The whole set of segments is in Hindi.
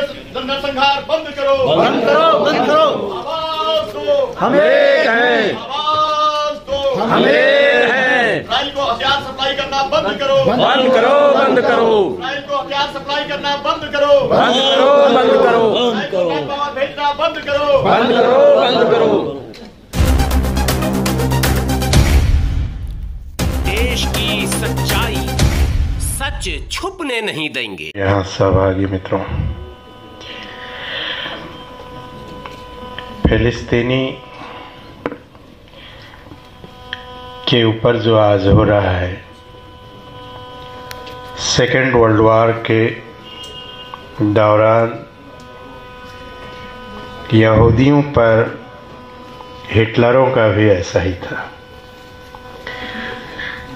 नरसंहार बंद करो, बंद करो, बंद करो। आवाज दो, हम एक हैं, आवाज दो, हम एक हैं। इसराइल को हथियार सप्लाई करना बंद करो, बंद करो, बंद करो। इसराइल को हथियार सप्लाई करना बंद करो, बंद करो, बंद करो। इसराइल को मैनपावर भेजना बंद करो, बंद करो, बंद करो। देश की सच्चाई सच छुपने नहीं देंगे। यहाँ सहभागी मित्रों, फिलिस्तीनी के ऊपर जो आज हो रहा है, सेकेंड वर्ल्ड वॉर के दौरान यहूदियों पर हिटलरों का भी ऐसा ही था।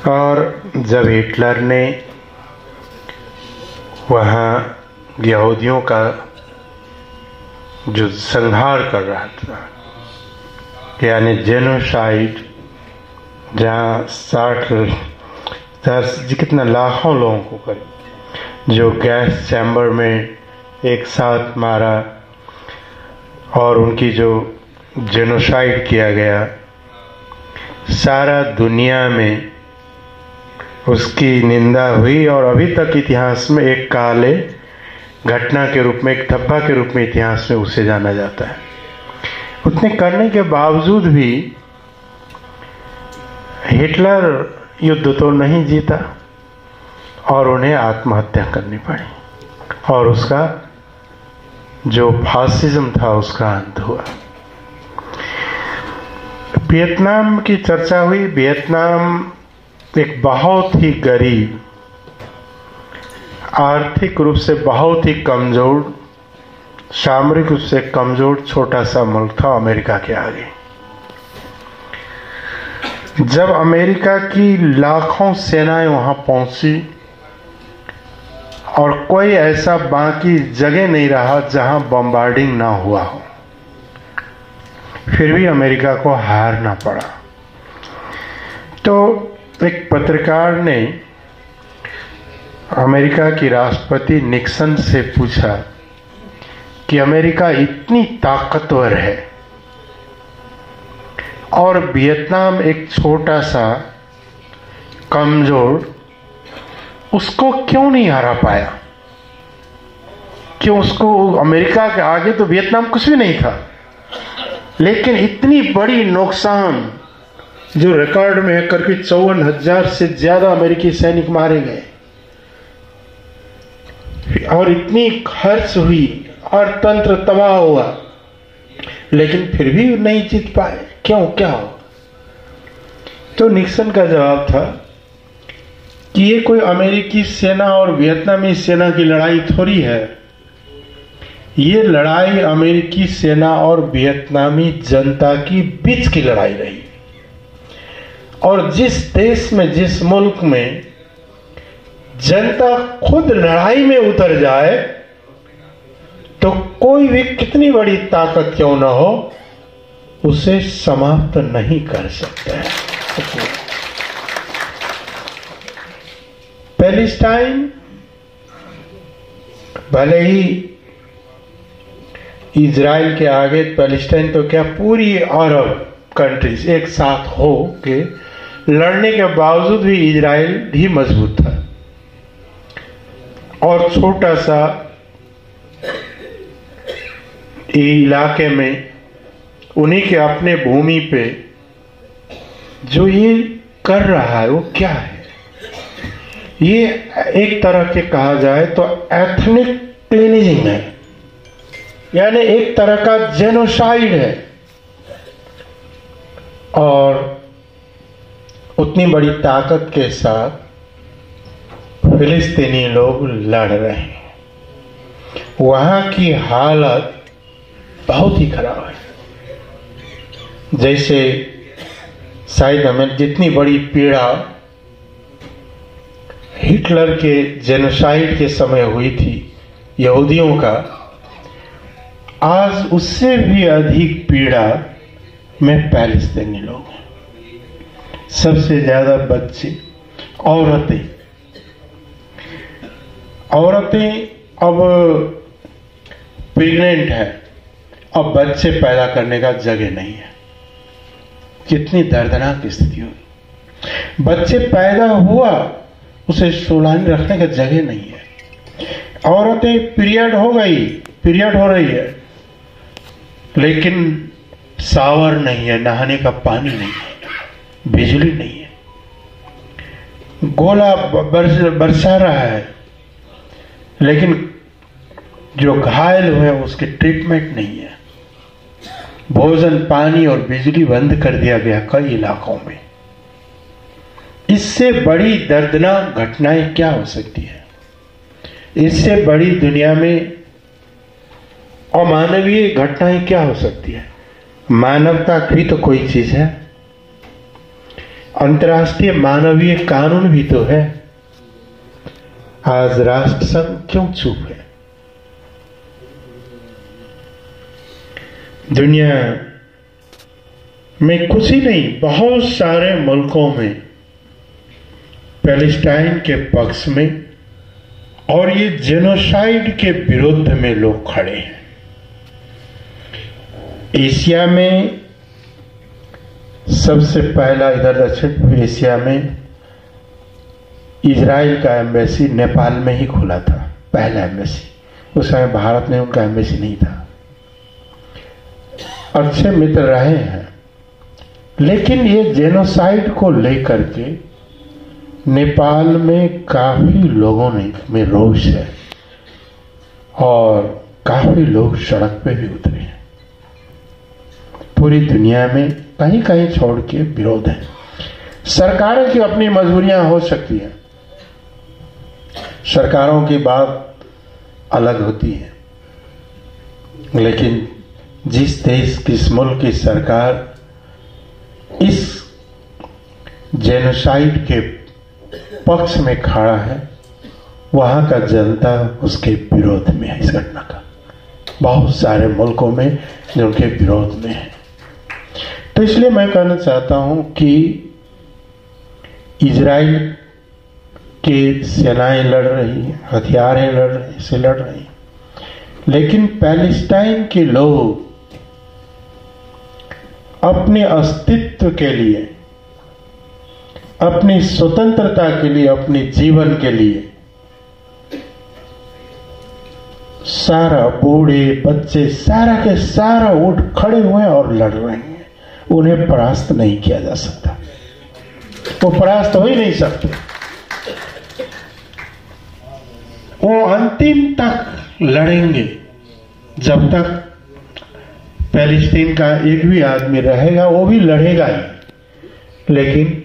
और जब हिटलर ने वहाँ यहूदियों का जो संहार कर रहा था, यानी जेनोसाइड, जहाँ 60 कितना लाखों लोगों को कर, जो गैस चैम्बर में एक साथ मारा और उनकी जो जेनोसाइड किया गया, सारा दुनिया में उसकी निंदा हुई और अभी तक इतिहास में एक काले घटना के रूप में, एक धब्बा के रूप में इतिहास में उसे जाना जाता है। उतने करने के बावजूद भी हिटलर युद्ध तो नहीं जीता और उन्हें आत्महत्या करनी पड़ी और उसका जो फासिज्म था उसका अंत हुआ। वियतनाम की चर्चा हुई। वियतनाम एक बहुत ही गरीब, आर्थिक रूप से बहुत ही कमजोर, सामरिक रूप से कमजोर छोटा सा मुल्क था अमेरिका के आगे। जब अमेरिका की लाखों सेनाएं वहां पहुंची और कोई ऐसा बाकी जगह नहीं रहा जहां बम्बार्डिंग ना हुआ हो, फिर भी अमेरिका को हारना पड़ा। तो एक पत्रकार ने अमेरिका की राष्ट्रपति निक्सन से पूछा कि अमेरिका इतनी ताकतवर है और वियतनाम एक छोटा सा कमजोर, उसको क्यों नहीं हरा पाया? क्यों उसको, अमेरिका के आगे तो वियतनाम कुछ भी नहीं था, लेकिन इतनी बड़ी नुकसान जो रिकॉर्ड में है, करीब 54,000 से ज्यादा अमेरिकी सैनिक मारे गए और इतनी खर्च हुई और तंत्र तबाह हुआ, लेकिन फिर भी नहीं जीत पाए। क्यों, क्या हो? तो निक्सन का जवाब था कि ये कोई अमेरिकी सेना और वियतनामी सेना की लड़ाई थोड़ी है, ये लड़ाई अमेरिकी सेना और वियतनामी जनता की बीच की लड़ाई रही। और जिस देश में, जिस मुल्क में जनता खुद लड़ाई में उतर जाए तो कोई भी कितनी बड़ी ताकत क्यों ना हो उसे समाप्त नहीं कर सकता है। पैलेस्टाइन भले ही इजराइल के आगे, पैलेस्टाइन तो क्या पूरी अरब कंट्रीज एक साथ हो के लड़ने के बावजूद भी इजराइल ही मजबूत था और छोटा सा इलाके में उन्हीं के अपने भूमि पे जो ये कर रहा है वो क्या है? ये एक तरह के कहा जाए तो एथनिक क्लीनिंग है, यानी एक तरह का जेनोसाइड है। और उतनी बड़ी ताकत के साथ फिलिस्तीनी लोग लड़ रहे हैं। वहां की हालत बहुत ही खराब है। जैसे शायद हमें जितनी बड़ी पीड़ा हिटलर के जेनोसाइड के समय हुई थी यहूदियों का, आज उससे भी अधिक पीड़ा में पैलेस्तीनी लोग हैं। सबसे ज्यादा बच्चे, औरतें अब प्रेग्नेंट है और बच्चे पैदा करने का जगह नहीं है। कितनी दर्दनाक स्थिति होगी। बच्चे पैदा हुआ, उसे सुलाने रखने का जगह नहीं है। औरतें पीरियड हो रही है, लेकिन शावर नहीं है, नहाने का पानी नहीं है, बिजली नहीं है, गोला बरसा रहा है, लेकिन जो घायल हुए उसके ट्रीटमेंट नहीं है। भोजन, पानी और बिजली बंद कर दिया गया कई इलाकों में। इससे बड़ी दर्दनाक घटनाएं क्या हो सकती है? इससे बड़ी दुनिया में अमानवीय घटनाएं क्या हो सकती है? मानवता भी तो कोई चीज है, अंतर्राष्ट्रीय मानवीय कानून भी तो है। आज राष्ट्रसंघ क्यों चुप है? दुनिया में कुछ ही नहीं, बहुत सारे मुल्कों में पैलेस्टाइन के पक्ष में और ये जेनोसाइड के विरुद्ध में लोग खड़े हैं। एशिया में सबसे पहला, इधर दक्षिण एशिया में इजराइल का एम्बेसी नेपाल में ही खुला था, पहला एम्बेसी। उस समय भारत में उनका एम्बेसी नहीं था। अच्छे मित्र रहे हैं, लेकिन ये जेनोसाइड को लेकर के नेपाल में काफी लोगों में रोष है और काफी लोग सड़क पे भी उतरे हैं। पूरी दुनिया में कहीं कहीं छोड़ के विरोध है। सरकारों की अपनी मजबूरियां हो सकती हैं, सरकारों की बात अलग होती है, लेकिन जिस देश, किस मुल्क की सरकार इस जेनोसाइड के पक्ष में खड़ा है, वहां का जनता उसके विरोध में है। इस घटना का बहुत सारे मुल्कों में जो उनके विरोध में है। तो इसलिए मैं कहना चाहता हूं कि इजराइल की सेनाएं लड़ रही हैं, हथियारें लड़ रही हैं, लेकिन पैलेस्टाइन के लोग अपने अस्तित्व के लिए, अपनी स्वतंत्रता के लिए, अपने जीवन के लिए सारा, बूढ़े बच्चे सारा के सारा उठ खड़े हुए और लड़ रहे हैं। उन्हें परास्त नहीं किया जा सकता, वो परास्त हो ही नहीं सकते। वो अंतिम तक लड़ेंगे जब तक पैलेस्टीन का एक भी आदमी रहेगा, वो भी लड़ेगा ही, लेकिन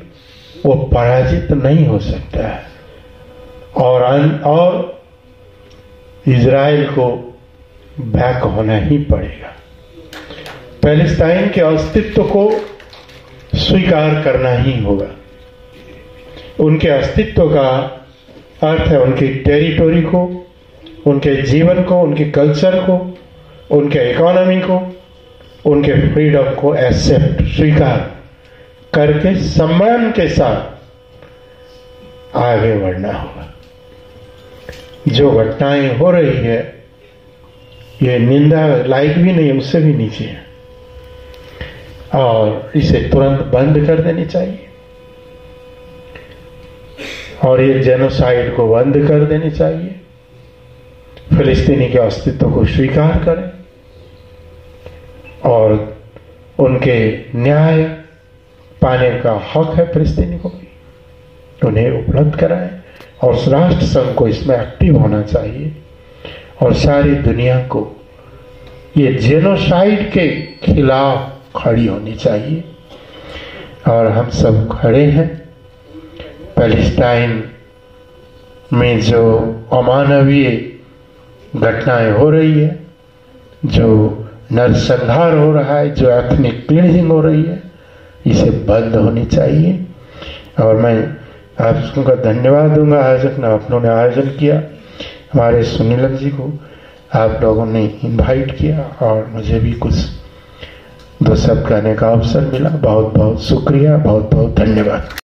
वो पराजित नहीं हो सकता है। और इजराइल को बैक होना ही पड़ेगा। पैलेस्टाइन के अस्तित्व को स्वीकार करना ही होगा। उनके अस्तित्व का अर्थ है उनकी टेरिटोरी को, उनके जीवन को, उनके कल्चर को, उनके इकोनॉमी को, उनके फ्रीडम को एक्सेप्ट, स्वीकार करके सम्मान के साथ आगे बढ़ना होगा। जो घटनाएं हो रही है ये निंदा लायक भी नहीं, उससे भी नीचे है, और इसे तुरंत बंद कर देनी चाहिए और ये जेनोसाइड को बंद कर देनी चाहिए। फिलिस्तीनी के अस्तित्व को स्वीकार करें और उनके न्याय पाने का हक है फिलिस्तीनी को भी, उन्हें उपलब्ध कराएं। और राष्ट्र संघ को इसमें एक्टिव होना चाहिए और सारी दुनिया को ये जेनोसाइड के खिलाफ खड़ी होनी चाहिए। और हम सब खड़े हैं। पैलेस्टाइन में जो अमानवीय घटनाएं हो रही है, जो नरसंहार हो रहा है, जो एथनिक क्लीनिंग हो रही है, इसे बंद होनी चाहिए। और मैं आप सबका धन्यवाद दूंगा, आयोजक ने, आपने आयोजन किया, हमारे सुनील जी को आप लोगों ने इनवाइट किया और मुझे भी कुछ दो शब्द कहने का अवसर मिला। बहुत बहुत शुक्रिया, बहुत बहुत धन्यवाद।